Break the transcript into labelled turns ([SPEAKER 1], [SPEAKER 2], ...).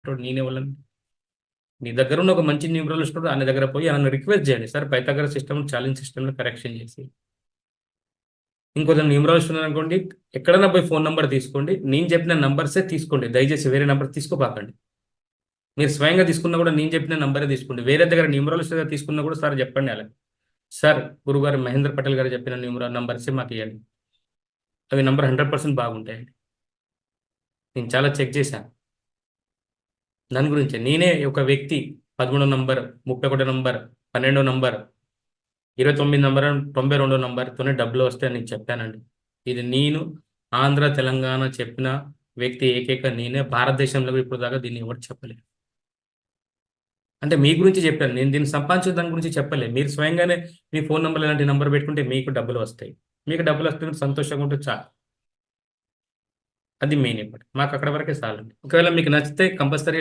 [SPEAKER 1] నేనే వాళ్ళని నీ దగ్గర ఉన్న ఒక మంచి న్యూమరాలజిస్ట్ ఉన్నాడు, ఆయన దగ్గర పోయి ఆయన రిక్వెస్ట్ చేయండి, సార్ పైథాగరస్ సిస్టమ్ ఛాలెంజ్ సిస్టమ్లో కరెక్షన్ చేసి. ఇంకొంచెం న్యూమరాలజిస్ట్ ఉన్నారనుకోండి, ఎక్కడైనా పోయి ఫోన్ నెంబర్ తీసుకోండి, నేను చెప్పిన నంబర్సే తీసుకోండి, దయచేసి వేరే నెంబర్ తీసుకోపాకండి. మీరు స్వయంగా తీసుకున్నా కూడా నేను చెప్పిన నంబరే తీసుకోండి. వేరే దగ్గర న్యూమరాలజిస్ట్ దగ్గర తీసుకున్నా కూడా సార్ చెప్పండి అలా, సార్ గురుగారు మహేంద్ర పటేల్ గారు చెప్పిన నంబర్సే మాకు ఇవ్వండి, అవి నంబర్ 100% బాగుంటాయండి. నేను చాలా చెక్ చేశాను దాని గురించి. నేనే ఒక వ్యక్తి 13 నంబర్, 31 నంబర్, 12 నంబర్, 29 నంబర్, 92 నంబర్తోనే డబ్బులు వస్తాయని నేను చెప్పానండి. ఇది నేను ఆంధ్ర తెలంగాణ చెప్పిన వ్యక్తి ఏకైక నేనే. భారతదేశంలో ఇప్పుడు దాకా దీన్ని ఎవరు చెప్పలేదు. అంటే మీ గురించి చెప్పాను, నేను దీన్ని సంపాదించే దాని గురించి చెప్పలేదు. మీరు స్వయంగానే మీ ఫోన్ నెంబర్ ఇలాంటి నంబర్ పెట్టుకుంటే మీకు డబ్బులు వస్తాయి. మీకు డబ్బులు వస్తే సంతోషంగా ఉంటే చాలు. అది మెయిన్. ఇప్పుడు మాకు అక్కడ వరకే చాలండి. ఒకవేళ మీకు నచ్చితే కంపల్సరీ